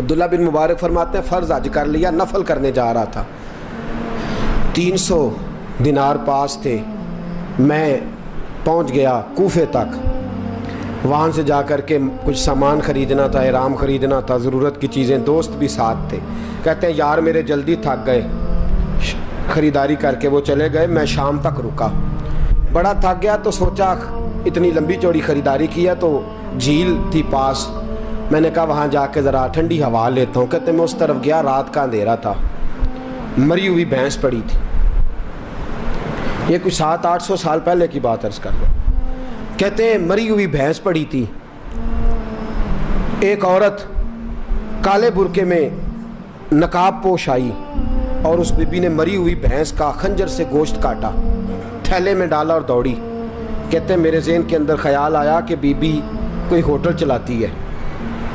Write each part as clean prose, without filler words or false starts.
تو عبداللہ بن مبارک فرماتے ہیں فرض حج کر لیا، نفل کرنے جا رہا تھا، 300 دینار پاس تھے، میں پہنچ گیا کوفے تک، وہاں سے جا کر کے کچھ سامان خریدنا تھا، احرام خریدنا تھا، ضرورت کی چیزیں، دوست بھی ساتھ تھے، کہتے ہیں یار میرے جلدی تھک گئے، خریداری کر کے وہ چلے گئے، میں شام تک رکا، بڑا تھک گیا تو سوچا اتنی لمبی چوڑی خریداری کی ہے تو جھیل تھی پاس، میں نے کہا وہاں جا کے ذرا ٹھنڈی ہوا لیتا ہوں، کہتے میں اس طرف گیا، رات کا اندھیرا تھا، مری ہوئی بھینس پڑی تھی، یہ کچھ 700-800 سال پہلے کی بات عرض کر لو، کہتے ہیں مری ہوئی بھینس پڑی تھی، ایک عورت کالے برقعے میں نقاب پوش آئی اور اس بی بی نے مری ہوئی بھینس کا خنجر سے گوشت کاٹا، تھیلے میں ڈالا اور دوڑی، کہتے ہیں میرے ذہن کے اندر خیال آیا کہ بی بی کوئی ہوٹل چلاتی ہے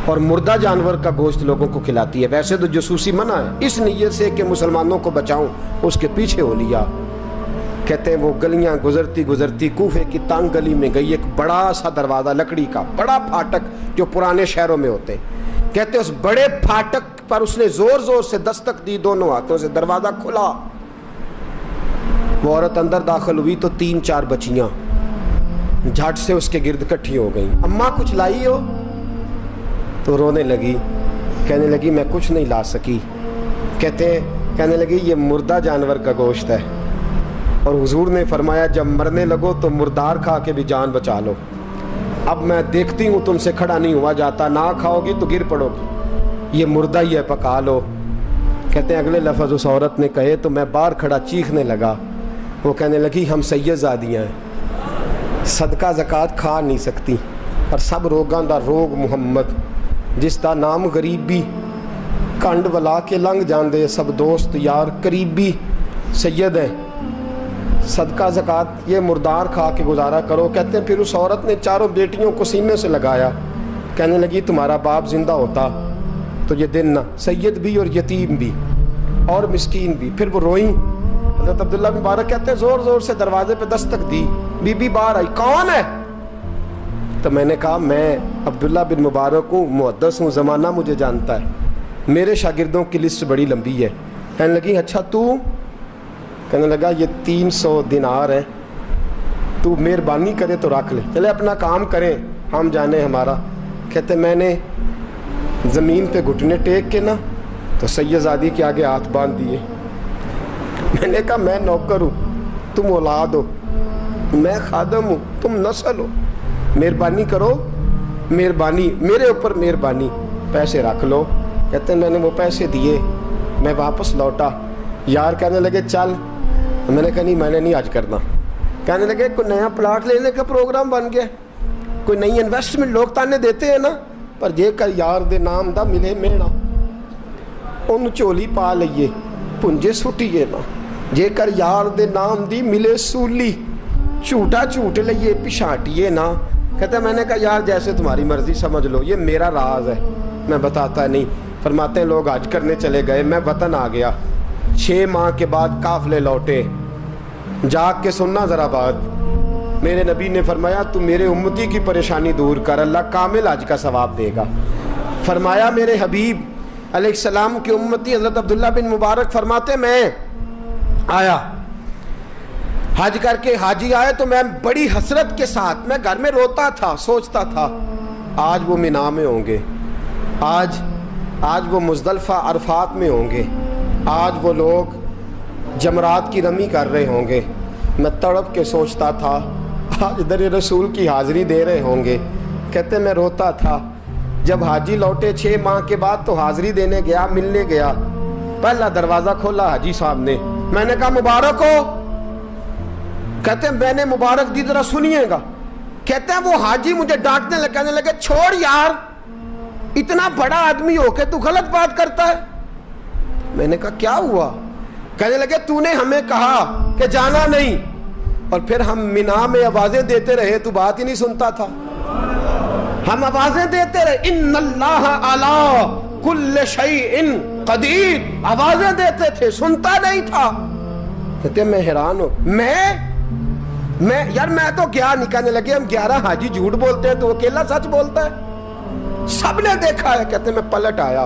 اور مردہ جانور کا گوشت لوگوں کو کھلاتی ہے، ویسے تو جاسوسی منع ہے، اس نیت سے کہ مسلمانوں کو بچاؤں اس کے پیچھے ہو لیا، کہتے ہیں وہ گلیاں گزرتی گزرتی کوفے کی تنگ گلی میں گئی، ایک بڑا سا دروازہ لکڑی کا، بڑا پھاٹک جو پرانے شہروں میں ہوتے ہیں، کہتے ہیں اس بڑے پھاٹک پر اس نے زور زور سے دستک دی، دونوں ہاتھوں سے دروازہ کھلا، وہ عورت اندر داخل ہوئی تو 3-4 بچیاں جھٹ سے اس کے گرد اکٹھی ہو گئیں، اماں کچھ لائی ہو؟ تو رونے لگی، کہنے لگی میں کچھ نہیں لا سکی، کہنے لگی یہ مردہ جانور کا گوشت ہے، اور حضور نے فرمایا جب مرنے لگو تو مردار کھا کے بھی جان بچا لو، اب میں دیکھتی ہوں تم سے کھڑا نہیں ہوا جاتا، نہ کھاؤ گی تو گر پڑو گی، یہ مردہ ہی ہے پکا لو، کہتے ہیں اگلے لفظ اس عورت نے کہے تو میں باہر کھڑا چیخنے لگا، وہ کہنے لگی ہم سید زادیاں ہیں، صدقہ زکوٰۃ کھا نہیں سکتی، اور سب روگاں دا روگ محمد، جس دا نام غریبی، کنڈ ولا کے لنگ جاندے سب دوست یار قریبی، سید ہے، صدقہ زکوٰۃ یہ مردار کھا کے گزارا کرو، کہتے ہیں پھر اس عورت نے 4 بیٹیوں کو سینے سے لگایا، کہنے لگی تمہارا باپ زندہ ہوتا تو یہ دن نہ، سید بھی اور یتیم بھی اور مسکین بھی، پھر وہ روئیں، حضرت عبداللہ بن مبارک کہتے ہیں زور زور سے دروازے پہ دستک دی، بی بی باہر آئی، کون ہے؟ تو میں نے کہا میں عبداللہ بن مبارک ہوں، محدث ہوں، زمانہ مجھے جانتا ہے، میرے شاگردوں کی لسٹ بڑی لمبی ہے، کہنے لگی اچھا تو؟ کہنے لگا یہ 300 دینار ہے، تو مہربانی کرے تو رکھ لے، چلے اپنا کام کریں ہم جانے ہمارا، کہتے میں نے زمین پہ گھٹنے ٹیک کے نا تو سید زادی کے آگے ہاتھ باندھ دیے، میں نے کہا میں نوکر ہوں تم اولاد ہو، میں خادم ہوں تم نسل ہو، مہربانی کرو، مہربانی میرے اوپر مہربانی، پیسے رکھ لو، کہتے ہیں میں نے وہ پیسے دیے، میں واپس لوٹا، یار کہنے لگے چل، میں نے کہا نہیں میں نے نہیں آج کرنا، کہنے لگے کوئی نیا پلاٹ لینے کا پروگرام بن گیا، کوئی نئی انویسٹمنٹ، لوگ تانے دیتے ہیں نا، پر جے کر یار دے نام دا ملے میڑا ان چولی پا لئیے پنجے سٹیے نا، جے کر یار دے نام دی ملے سولی جھوٹا جھوٹ لئیے پچھاٹیے نا، کہتے ہیں میں نے کہا یار جیسے تمہاری مرضی سمجھ لو، یہ میرا راز ہے میں بتاتا نہیں، فرماتے ہیں لوگ حج کرنے چلے گئے، میں وطن آ گیا، 6 ماہ کے بعد قافلے لوٹے، جاگ کے سننا ذرا بات، میرے نبی نے فرمایا تو میرے امتی کی پریشانی دور کر، اللہ کامل حج کا ثواب دے گا، فرمایا میرے حبیب علیہ السلام کی امتی حضرت عبداللہ بن مبارک فرماتے میں آیا حج کر کے، حاجی آئے تو میں بڑی حسرت کے ساتھ، میں گھر میں روتا تھا، سوچتا تھا آج وہ مینا میں ہوں گے، آج وہ مزدلفہ عرفات میں ہوں گے، آج وہ لوگ جمرات کی رمی کر رہے ہوں گے، میں تڑپ کے سوچتا تھا آج در رسول کی حاضری دے رہے ہوں گے، کہتے میں روتا تھا، جب حاجی لوٹے 6 ماہ کے بعد تو حاضری دینے گیا، ملنے گیا، پہلا دروازہ کھولا حاجی صاحب نے، میں نے کہا مبارک ہو، کہتے ہیں میں نے مبارک دی ذرا سنیے گا، کہتے ہیں وہ حاجی مجھے ڈانٹنے لگے، کہنے لگے چھوڑ یار اتنا بڑا آدمی ہو کے تو غلط بات کرتا ہے، میں نے کہا کیا ہوا؟ کہنے لگے تو نے ہمیں کہا کہ جانا نہیں، اور پھر ہم مینا میں آوازیں دیتے رہے، تو بات ہی نہیں سنتا تھا، ہم آوازیں دیتے رہے ان اللہ علی کل شیء قدیر، آوازیں دیتے تھے، سنتا نہیں تھا، کہتے میں حیران ہوں، میں یار میں تو کیا نہیں، کہنے لگے ہم 11 حاجی جھوٹ بولتے ہیں تو اکیلا سچ بولتا ہے، سب نے دیکھا ہے، کہتے میں پلٹ آیا،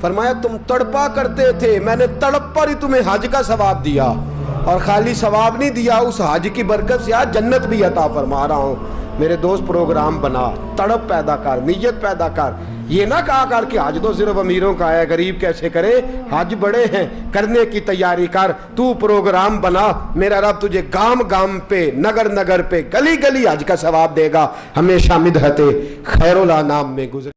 فرمایا تم تڑپا کرتے تھے، میں نے تڑپ پر ہی تمہیں حج کا ثواب دیا، اور خالی ثواب نہیں دیا، اس حج کی برکت سے آج جنت بھی عطا فرما رہا ہوں۔ میرے دوست پروگرام بنا، تڑپ پیدا کر، نیت پیدا کر، یہ نہ کہا کر کہ حج تو صرف امیروں کا ہے، غریب کیسے کرے، حج بڑے ہیں، کرنے کی تیاری کر، تو پروگرام بنا، میرا رب تجھے گام گام پہ، نگر نگر پہ، گلی گلی حج کا ثواب دے گا۔ ہمیشہ مدحت خیر الانام میں گزر